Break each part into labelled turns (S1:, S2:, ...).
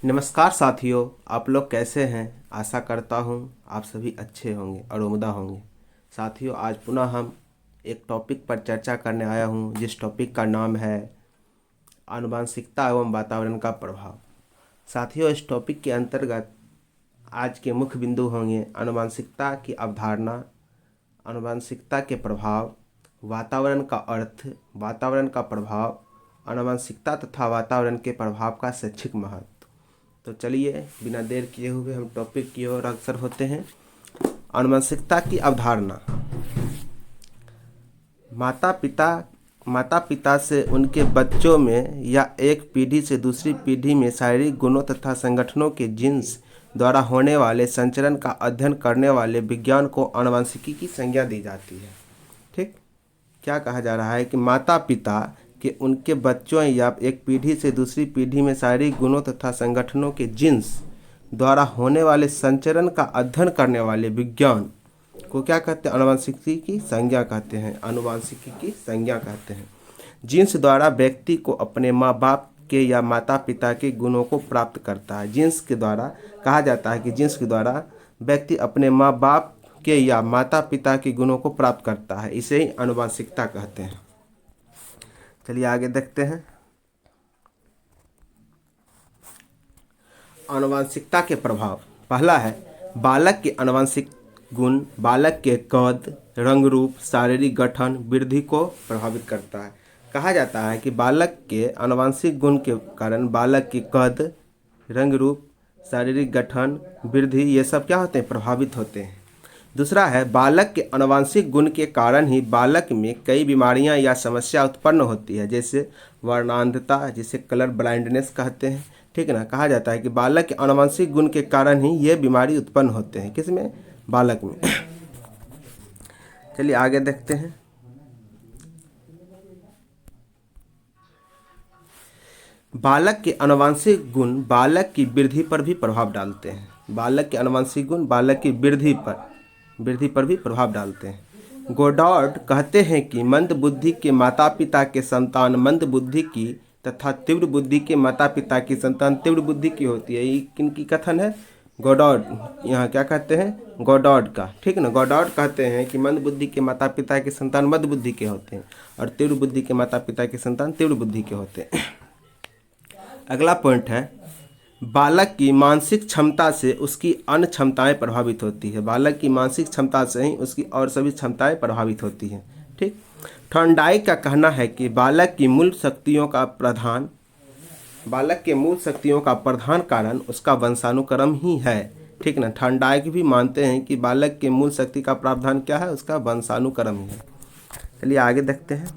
S1: नमस्कार साथियों, आप लोग कैसे हैं। आशा करता हूं आप सभी अच्छे होंगे और उम्दा होंगे। साथियों, आज पुनः हम एक टॉपिक पर चर्चा करने आया हूं, जिस टॉपिक का नाम है आनुवंशिकता एवं वातावरण का प्रभाव। साथियों, इस टॉपिक के अंतर्गत आज के मुख्य बिंदु होंगे आनुवंशिकता की अवधारणा, आनुवंशिकता के प्रभाव, वातावरण का अर्थ, वातावरण का प्रभाव, आनुवंशिकता तथा वातावरण के प्रभाव का शैक्षिक महत्व। तो चलिए बिना देर किए हुए हम टॉपिक की ओर अग्रसर होते हैं। आनुवंशिकता की अवधारणा। माता पिता से उनके बच्चों में या एक पीढ़ी से दूसरी पीढ़ी में शारीरिक गुणों तथा संगठनों के जीन्स द्वारा होने वाले संचरण का अध्ययन करने वाले विज्ञान को आनुवंशिकी की संज्ञा दी जाती है। ठीक, क्या कहा जा रहा है कि माता पिता कि उनके बच्चों या एक पीढ़ी से दूसरी पीढ़ी में शारीरिक गुणों तथा संगठनों के जीन्स द्वारा होने वाले संचरण का अध्ययन करने वाले विज्ञान को क्या कहते हैं? आनुवंशिकी की संज्ञा कहते हैं। आनुवंशिकी की संज्ञा कहते हैं। जीन्स द्वारा व्यक्ति को अपने माँ बाप के या माता पिता के गुणों को प्राप्त करता है। जीन्स के द्वारा कहा जाता है कि जीन्स के द्वारा व्यक्ति अपने माँ बाप के या माता पिता के गुणों को प्राप्त करता है। इसे ही आनुवंशिकता कहते हैं। चलिए आगे देखते हैं। आनुवंशिकता के प्रभाव। पहला है बालक के आनुवंशिक गुण बालक के कद, रंग रूप, शारीरिक गठन, वृद्धि को प्रभावित करता है। कहा जाता है कि बालक के आनुवंशिक गुण के कारण बालक की कद, रंग रूप, शारीरिक गठन, वृद्धि ये सब क्या होते हैं? प्रभावित होते हैं। दूसरा है बालक के आनुवंशिक गुण के कारण ही बालक में कई बीमारियां या समस्या उत्पन्न होती है, जैसे वर्णांधता, जिसे कलर ब्लाइंडनेस कहते हैं। ठीक है ना। कहा जाता है कि बालक के आनुवंशिक गुण के कारण ही ये बीमारी उत्पन्न होते हैं। किसमें? बालक में। चलिए आगे देखते हैं। बालक के आनुवंशिक गुण बालक की वृद्धि पर भी प्रभाव डालते हैं। बालक के आनुवंशिक गुण बालक की वृद्धि पर भी प्रभाव डालते हैं। गोडार्ड कहते हैं कि मंद बुद्धि के माता पिता के संतान मंद बुद्धि की तथा तीव्र बुद्धि के माता पिता की संतान तीव्र बुद्धि की होती है। ये किनकी कथन है? गोडार्ड। यहाँ क्या कहते हैं? गोडार्ड का। ठीक है ना। गोडार्ड कहते हैं कि मंद बुद्धि के माता पिता के संतान मंद बुद्धि के होते हैं और तीव्र बुद्धि के माता पिता के संतान तीव्र बुद्धि के होते हैं। अगला पॉइंट है बालक की मानसिक क्षमता से उसकी अन्य क्षमताएं प्रभावित होती है। बालक की मानसिक क्षमता से ही उसकी और सभी क्षमताएं प्रभावित होती हैं। ठीक। थॉर्नडाइक का कहना है कि बालक के मूल शक्तियों का प्रधान कारण उसका वंशानुक्रम ही है। ठीक ना। थॉर्नडाइक भी मानते हैं कि बालक के मूल शक्ति का प्रावधान क्या है? उसका वंशानुक्रम ही है। चलिए आगे देखते हैं।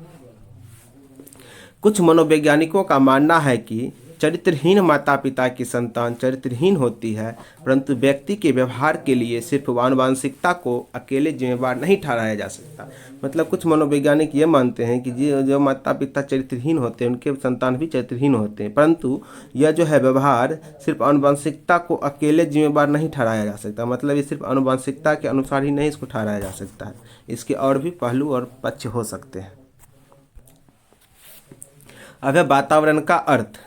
S1: कुछ मनोवैज्ञानिकों का मानना है कि चरित्रहीन माता पिता की संतान चरित्रहीन होती है, परंतु व्यक्ति के व्यवहार के लिए सिर्फ आनुवंशिकता को अकेले जिम्मेवार नहीं ठहराया जा सकता। मतलब कुछ मनोवैज्ञानिक ये मानते हैं कि जो माता पिता चरित्रहीन होते हैं उनके संतान भी चरित्रहीन होते हैं, परंतु यह जो है व्यवहार सिर्फ आनुवंशिकता को अकेले जिम्मेवार नहीं ठहराया जा सकता। मतलब ये सिर्फ आनुवंशिकता के अनुसार ही नहीं इसको ठहराया जा सकता है, इसके और भी पहलू और पक्ष हो सकते हैं। अब है वातावरण का अर्थ।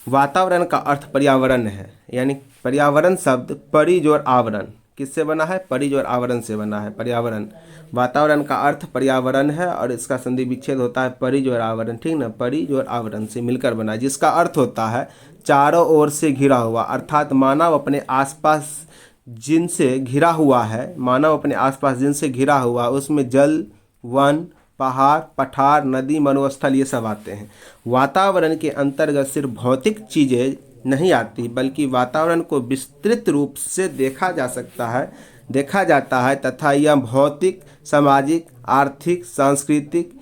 S1: वातावरण का अर्थ पर्यावरण है, यानी पर्यावरण शब्द परिजोर आवरण किससे बना है? परिजोर आवरण से बना है। पर्यावरण, वातावरण का अर्थ पर्यावरण है और इसका संधि विच्छेद होता है परिजोर आवरण। ठीक ना। परिजोर आवरण से मिलकर बना है, जिसका अर्थ होता है चारों ओर से घिरा हुआ। अर्थात मानव अपने आसपास जिनसे घिरा हुआ है, मानव अपने आसपास जिनसे घिरा हुआ, उसमें जल, वन, पहाड़, पठार, नदी, मरुस्थल ये सब आते हैं। वातावरण के अंतर्गत सिर्फ भौतिक चीज़ें नहीं आती, बल्कि वातावरण को विस्तृत रूप से देखा जाता है तथा यह भौतिक, सामाजिक, आर्थिक, सांस्कृतिक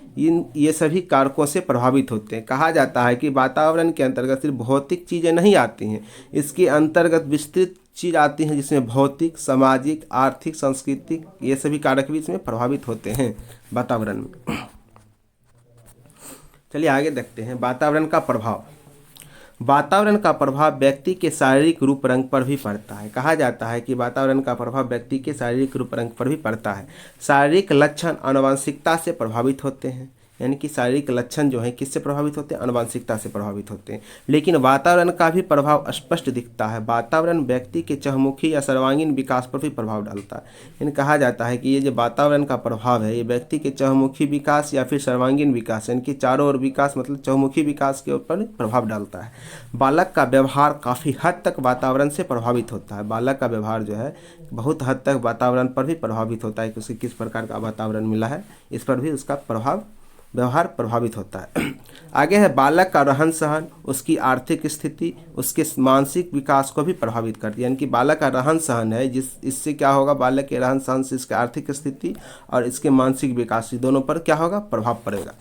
S1: ये सभी कारकों से प्रभावित होते हैं। कहा जाता है कि वातावरण के अंतर्गत सिर्फ भौतिक चीज़ें नहीं आती हैं, इसके अंतर्गत विस्तृत चीज़ आती हैं, जिसमें भौतिक, सामाजिक, आर्थिक, सांस्कृतिक ये सभी कारक भी इसमें प्रभावित होते हैं वातावरण में। चलिए आगे देखते हैं। वातावरण का प्रभाव। वातावरण का प्रभाव व्यक्ति के शारीरिक रूप रंग पर भी पड़ता है। कहा जाता है कि वातावरण का प्रभाव व्यक्ति के शारीरिक रूप रंग पर भी पड़ता है। शारीरिक लक्षण आनुवंशिकता से प्रभावित होते हैं, यानी कि शारीरिक लक्षण जो है किससे प्रभावित होते हैं, आनुवंशिकता से प्रभावित होते हैं। लेकिन वातावरण का भी प्रभाव स्पष्ट दिखता है। वातावरण व्यक्ति के चहुमुखी या सर्वांगीण विकास पर भी प्रभाव डालता है। यानी कहा जाता है कि ये जो वातावरण का प्रभाव है ये व्यक्ति के चहुमुखी विकास या फिर सर्वांगीण विकास यानी कि चारों ओर विकास मतलब चहुमुखी विकास के ऊपर प्रभाव डालता है। बालक का व्यवहार काफ़ी हद तक वातावरण से प्रभावित होता है। बालक का व्यवहार जो है बहुत हद तक वातावरण पर भी प्रभावित होता है कि उसे किस प्रकार का वातावरण मिला है, इस पर भी उसका व्यवहार प्रभावित होता है। आगे है बालक का रहन सहन, उसकी आर्थिक स्थिति, उसके मानसिक विकास को भी प्रभावित करती है। यानी कि बालक का रहन सहन है इससे क्या होगा, बालक के रहन सहन से इसकी आर्थिक स्थिति और इसके मानसिक विकास दोनों पर क्या होगा, प्रभाव पड़ेगा।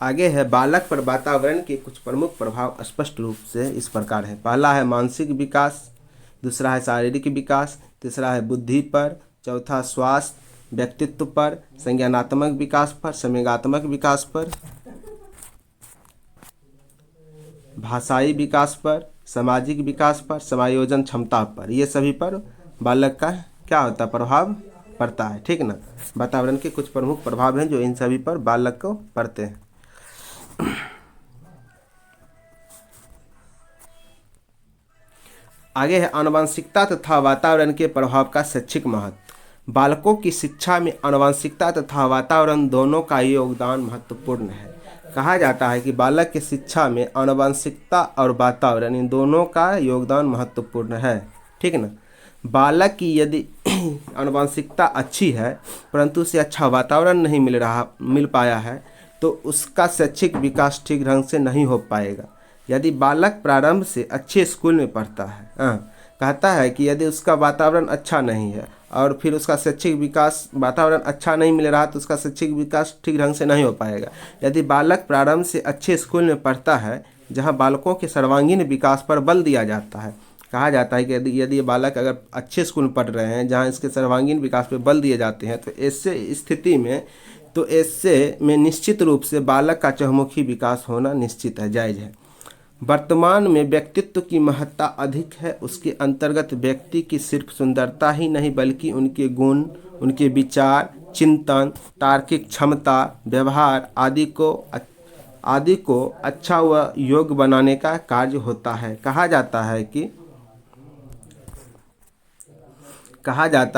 S1: आगे है बालक पर वातावरण के कुछ प्रमुख प्रभाव स्पष्ट रूप से इस प्रकार है। पहला है मानसिक विकास, दूसरा है शारीरिक विकास, तीसरा है बुद्धि पर, चौथा स्वास्थ्य, व्यक्तित्व पर, संज्ञानात्मक विकास पर, संवेगात्मक विकास पर, भाषाई विकास पर, सामाजिक विकास पर, समायोजन क्षमता पर। ये सभी पर बालक का क्या होता है, प्रभाव पड़ता है। ठीक ना, वातावरण के कुछ प्रमुख प्रभाव हैं जो इन सभी पर बालक को पड़ते हैं। आगे है आनुवंशिकता तथा वातावरण के प्रभाव का शैक्षिक महत्व। बालकों की शिक्षा में आनुवंशिकता तथा वातावरण दोनों का योगदान महत्वपूर्ण है। कहा जाता है कि बालक की शिक्षा में आनुवंशिकता और वातावरण इन दोनों का योगदान महत्वपूर्ण है। ठीक ना, बालक की यदि आनुवंशिकता अच्छी है परंतु उसे अच्छा वातावरण नहीं मिल पाया है तो उसका शैक्षिक विकास ठीक ढंग से नहीं हो पाएगा। यदि बालक प्रारंभ से अच्छे स्कूल में पढ़ता है, कहता है कि यदि उसका वातावरण अच्छा नहीं है और फिर उसका शैक्षिक विकास वातावरण अच्छा नहीं मिल रहा तो उसका शैक्षिक विकास ठीक ढंग से नहीं हो पाएगा। यदि बालक प्रारंभ से अच्छे स्कूल में पढ़ता है जहां बालकों के सर्वांगीण विकास पर बल दिया जाता है, कहा जाता है कि यदि ये बालक अगर अच्छे स्कूल में पढ़ रहे हैं जहाँ इसके सर्वांगीण विकास पर बल दिए जाते हैं तो ऐसे में निश्चित रूप से बालक का चहुमुखी विकास होना निश्चित है, जायज़ है। वर्तमान में व्यक्तित्व की महत्ता अधिक है। उसके अंतर्गत व्यक्ति की सिर्फ सुंदरता ही नहीं बल्कि उनके गुण, उनके विचार, चिंतन, तार्किक क्षमता, व्यवहार आदि को अच्छा व योग्य बनाने का कार्य होता है। कहा जाता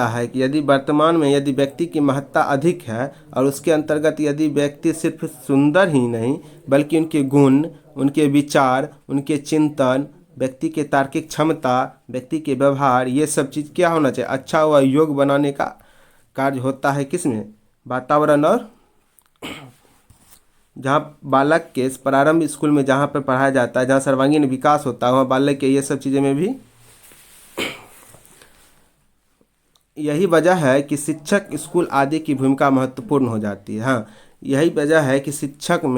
S1: है कि यदि वर्तमान में यदि व्यक्ति की महत्ता अधिक है और उसके अंतर्गत यदि व्यक्ति सिर्फ सुंदर ही नहीं बल्कि उनके गुण, उनके विचार, उनके चिंतन, व्यक्ति के तार्किक क्षमता, व्यक्ति के व्यवहार, ये सब चीज़ क्या होना चाहिए, अच्छा व योग्य बनाने का कार्य होता है। किसमें, वातावरण और जहाँ बालक के प्रारंभ स्कूल में जहाँ पर पढ़ाया जाता है, जहाँ सर्वांगीण विकास होता है, वहाँ बालक के ये सब चीज़ें में भी यही वजह है कि शिक्षक स्कूल आदि की भूमिका महत्वपूर्ण हो जाती है। हाँ, यही वजह है कि स्कूल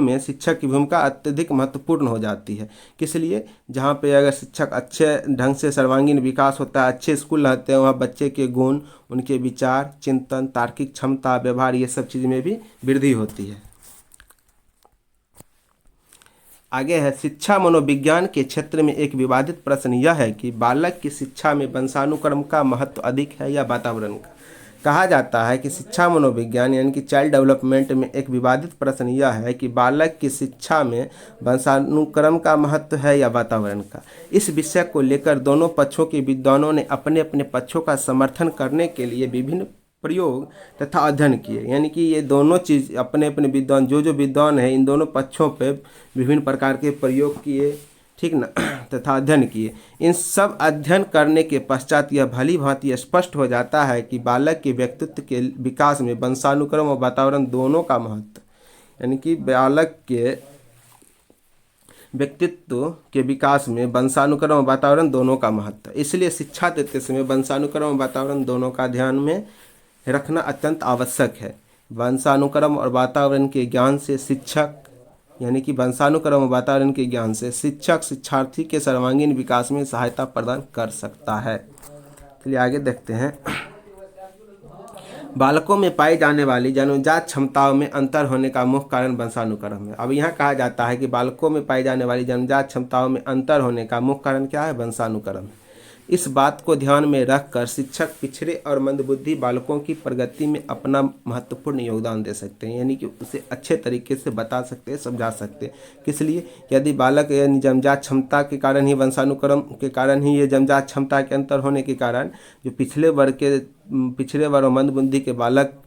S1: में शिक्षक की भूमिका अत्यधिक महत्वपूर्ण हो जाती है। किस लिए, जहाँ पे अगर शिक्षक अच्छे ढंग से सर्वांगीण विकास होता है, अच्छे स्कूल रहते हैं, वहाँ बच्चे के गुण, उनके विचार, चिंतन, तार्किक क्षमता, व्यवहार, ये सब चीज़ में भी वृद्धि होती है। आगे है शिक्षा मनोविज्ञान के क्षेत्र में एक विवादित प्रश्न यह है कि बालक की शिक्षा में वंशानुक्रम का महत्व अधिक है या वातावरण का। कहा जाता है कि शिक्षा मनोविज्ञान यानी कि चाइल्ड डेवलपमेंट में एक विवादित प्रश्न यह है कि बालक की शिक्षा में वंशानुक्रम का महत्व है या वातावरण का। इस विषय को लेकर दोनों पक्षों के विद्वानों ने अपने अपने पक्षों का समर्थन करने के लिए विभिन्न प्रयोग तथा अध्ययन किए। यानी कि ये दोनों चीज़ अपने अपने विद्वान जो विद्वान है इन दोनों पक्षों पे विभिन्न प्रकार के प्रयोग किए, ठीक ना, तथा अध्ययन किए। इन सब अध्ययन करने के पश्चात यह भली भांति स्पष्ट हो जाता है कि बालक के व्यक्तित्व के विकास में वंशानुक्रम और वातावरण दोनों का महत्व, यानी कि बालक के व्यक्तित्व के विकास में वंशानुक्रम और वातावरण दोनों का महत्व। इसलिए शिक्षा देते समय वंशानुक्रम और वातावरण दोनों का ध्यान में रखना अत्यंत आवश्यक है। वंशानुक्रम और वातावरण के ज्ञान से शिक्षक यानी कि वंशानुक्रम और वातावरण के ज्ञान से शिक्षक शिक्षार्थी के सर्वांगीण विकास में सहायता प्रदान कर सकता है। चलिए आगे देखते हैं। बालकों में पाई जाने वाली जन्मजात क्षमताओं में अंतर होने का मुख्य कारण वंशानुक्रम है। अब यहाँ कहा जाता है कि बालकों में पाई जाने वाली जन्मजात क्षमताओं में अंतर होने का मुख्य कारण क्या है, वंशानुक्रम है। इस बात को ध्यान में रखकर शिक्षक पिछड़े और मंदबुद्धि बालकों की प्रगति में अपना महत्वपूर्ण योगदान दे सकते हैं, यानी कि उसे अच्छे तरीके से बता सकते हैं, समझा सकते हैं। किस लिए? यदि बालक यानी जन्मजात क्षमता के कारण ही, वंशानुक्रम के कारण ही, ये जन्मजात क्षमता के अंतर होने के कारण जो पिछड़े वर्ग और मंदबुद्धि के बालक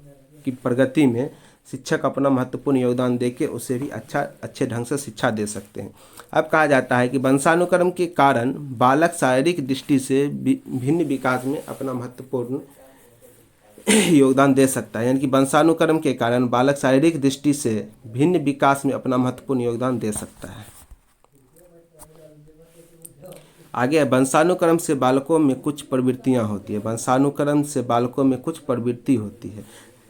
S1: की प्रगति में शिक्षक अपना महत्वपूर्ण योगदान देके उसे भी अच्छे ढंग से शिक्षा दे सकते हैं। अब कहा जाता है कि वंशानुक्रम के कारण बालक शारीरिक दृष्टि से भिन्न विकास में अपना महत्वपूर्ण योगदान दे सकता है, यानी कि वंशानुक्रम के कारण बालक शारीरिक दृष्टि से भिन्न विकास में अपना महत्वपूर्ण योगदान दे सकता है। आगे, वंशानुक्रम से बालकों में कुछ प्रवृत्तियां होती है। वंशानुक्रम से बालकों में कुछ प्रवृत्ति होती है,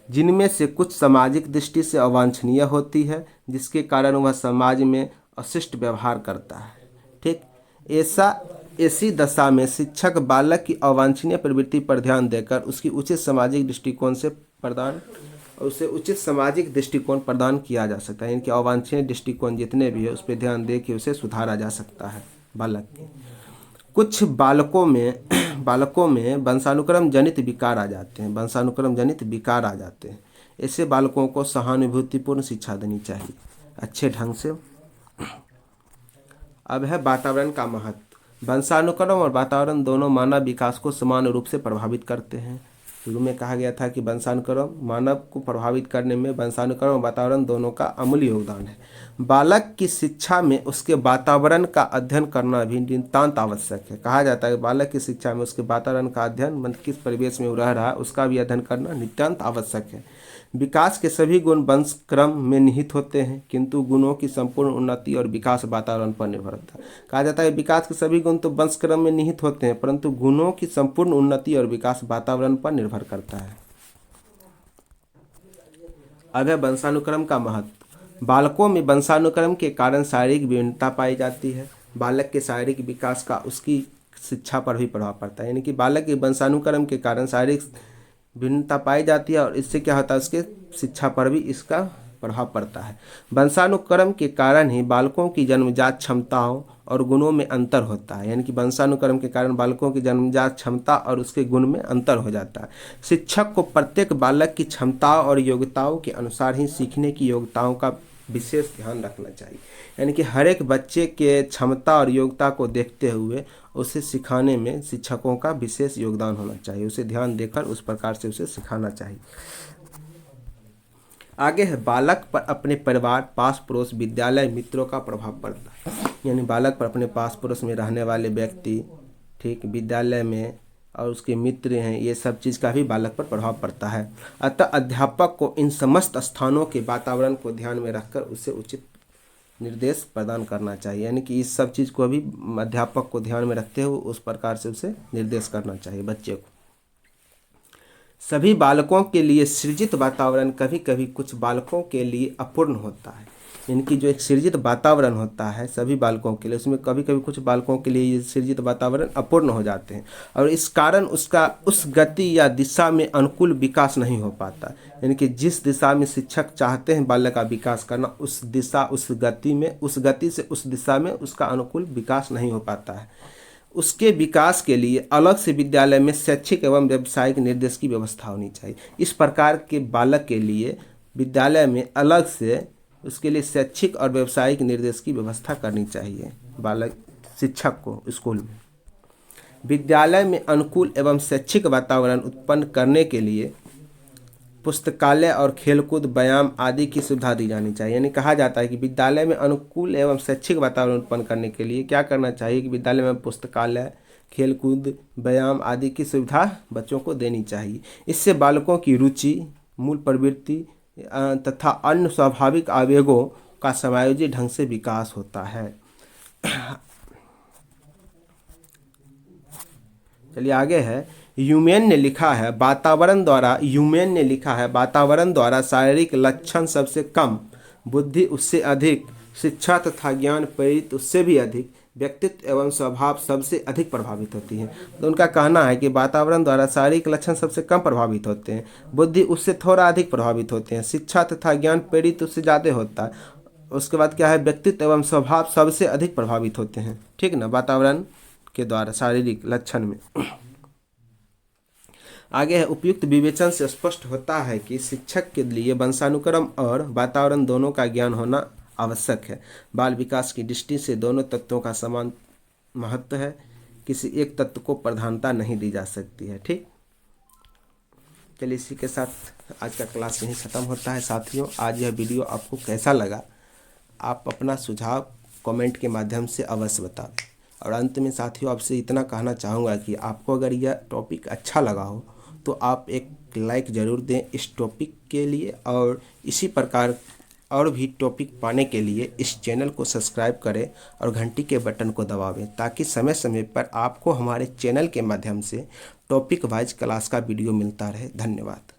S1: जिनमें से कुछ सामाजिक दृष्टि से अवांछनीय होती है, जिसके कारण वह समाज में अशिष्ट व्यवहार करता है। ठीक, ऐसी दशा में शिक्षक बालक की अवांछनीय प्रवृत्ति पर ध्यान देकर उसे उचित सामाजिक दृष्टिकोण प्रदान किया जा सकता है। इनके अवांछनीय दृष्टिकोण जितने भी है उस पर ध्यान दे के उसे सुधारा जा सकता है बालक के। कुछ बालकों में वंशानुक्रम जनित विकार आ जाते हैं। ऐसे बालकों को सहानुभूतिपूर्ण शिक्षा देनी चाहिए अच्छे ढंग से। अब है वातावरण का महत्व। वंशानुक्रम और वातावरण दोनों मानव विकास को समान रूप से प्रभावित करते हैं। शुरू में कहा गया था कि वंशानुक्रम मानव को प्रभावित करने में वंशानुक्रम और वातावरण दोनों का अमूल्य योगदान है। बालक की शिक्षा में उसके वातावरण का अध्ययन करना भी नितांत आवश्यक है। कहा जाता है कि बालक की शिक्षा में उसके वातावरण का अध्ययन, मतलब किस परिवेश में वो रह रहा है उसका भी अध्ययन करना नितांत आवश्यक है। विकास के सभी गुण वंशक्रम में निहित होते हैं, किंतु गुणों की संपूर्ण उन्नति और विकास वातावरण पर निर्भर होता है। कहा जाता है विकास के सभी गुण तो वंशक्रम में निहित होते हैं, परंतु गुणों की संपूर्ण उन्नति और विकास वातावरण पर निर्भर करता है। अब है वंशानुक्रम का महत्व। बालकों में वंशानुक्रम के कारण शारीरिक विभिन्नता पाई जाती है। बालक के शारीरिक विकास का उसकी शिक्षा पर भी प्रभाव पड़ता है, यानी कि बालक के वंशानुक्रम के कारण शारीरिक भिन्नता पाई जाती है और इससे क्या होता है, उसके शिक्षा पर भी इसका प्रभाव पड़ता है। वंशानुक्रम के कारण ही बालकों की जन्मजात क्षमताओं और गुणों में अंतर होता है, यानी कि वंशानुक्रम के कारण बालकों की जन्मजात क्षमता और उसके गुण में अंतर हो जाता है। शिक्षक को प्रत्येक बालक की क्षमताओं और योग्यताओं के अनुसार ही सीखने की योग्यताओं का विशेष ध्यान रखना चाहिए, यानी कि हर एक बच्चे के क्षमता और योग्यता को देखते हुए उसे सिखाने में शिक्षकों का विशेष योगदान होना चाहिए। उसे ध्यान देकर उस प्रकार से उसे सिखाना चाहिए। आगे है बालक पर अपने परिवार, पास पड़ोस, विद्यालय, मित्रों का प्रभाव पड़ता है, यानी बालक पर अपने पास पड़ोस में रहने वाले व्यक्ति, ठीक, विद्यालय में और उसके मित्र हैं, ये सब चीज़ का भी बालक पर प्रभाव पड़ता है। अतः अध्यापक को इन समस्त स्थानों के वातावरण को ध्यान में रखकर उसे उचित निर्देश प्रदान करना चाहिए, यानी कि इस सब चीज़ को भी अध्यापक को ध्यान में रखते हुए उस प्रकार से उसे निर्देश करना चाहिए बच्चे को। सभी बालकों के लिए सृजित वातावरण कभी कभी कुछ बालकों के लिए अपूर्ण होता है, इनकी जो एक सृजित वातावरण होता है सभी बालकों के लिए, उसमें कभी कभी कुछ बालकों के लिए ये सृजित वातावरण अपूर्ण हो जाते हैं और इस कारण उसका उस गति या दिशा में अनुकूल विकास नहीं हो पाता, यानी कि जिस दिशा में शिक्षक चाहते हैं बालक का विकास करना, उस दिशा उस गति से उस दिशा में उसका अनुकूल विकास नहीं हो पाता है। उसके विकास के लिए अलग से विद्यालय में शैक्षिक एवं व्यावसायिक निर्देश की व्यवस्था होनी चाहिए। इस प्रकार के बालक के लिए विद्यालय में अलग से उसके लिए शैक्षिक और व्यावसायिक निर्देश की व्यवस्था करनी चाहिए बालक शिक्षक को स्कूल में। विद्यालय में अनुकूल एवं शैक्षिक वातावरण उत्पन्न करने के लिए पुस्तकालय और खेलकूद, व्यायाम आदि की सुविधा दी जानी चाहिए, यानी कहा जाता है कि विद्यालय में अनुकूल एवं शैक्षिक वातावरण उत्पन्न करने के लिए क्या करना चाहिए कि विद्यालय में पुस्तकालय, खेलकूद, व्यायाम आदि की सुविधा बच्चों को देनी चाहिए। इससे बालकों की रुचि, मूल प्रवृत्ति तथा अन्य स्वाभाविक आवेगों का समायोजित ढंग से विकास होता है। चलिए आगे है, ह्यूमेन ने लिखा है वातावरण द्वारा शारीरिक लक्षण सबसे कम, बुद्धि उससे अधिक, शिक्षा तथा ज्ञान प्रेरित उससे भी अधिक, व्यक्तित्व एवं स्वभाव सबसे अधिक प्रभावित होती है। तो उनका कहना है कि वातावरण द्वारा शारीरिक लक्षण सबसे कम प्रभावित होते हैं, बुद्धि उससे थोड़ा अधिक प्रभावित होते हैं, शिक्षा तथा ज्ञान प्रेरित उससे ज़्यादा होता है, उसके बाद क्या है, व्यक्तित्व एवं स्वभाव सबसे अधिक प्रभावित होते हैं। ठीक ना, वातावरण के द्वारा शारीरिक लक्षण में। आगे है, उपयुक्त विवेचन से स्पष्ट होता है कि शिक्षक के लिए वंशानुक्रम और वातावरण दोनों का ज्ञान होना आवश्यक है। बाल विकास की दृष्टि से दोनों तत्वों का समान महत्व है, किसी एक तत्व को प्रधानता नहीं दी जा सकती है। ठीक, चलिए इसी के साथ आज का क्लास यहीं ख़त्म होता है। साथियों, आज यह वीडियो आपको कैसा लगा, आप अपना सुझाव कमेंट के माध्यम से अवश्य बताएं। और अंत में साथियों, आपसे इतना कहना चाहूँगा कि आपको अगर यह टॉपिक अच्छा लगा हो तो आप एक लाइक ज़रूर दें इस टॉपिक के लिए, और इसी प्रकार और भी टॉपिक पाने के लिए इस चैनल को सब्सक्राइब करें और घंटी के बटन को दबावें, ताकि समय समय पर आपको हमारे चैनल के माध्यम से टॉपिक वाइज क्लास का वीडियो मिलता रहे। धन्यवाद।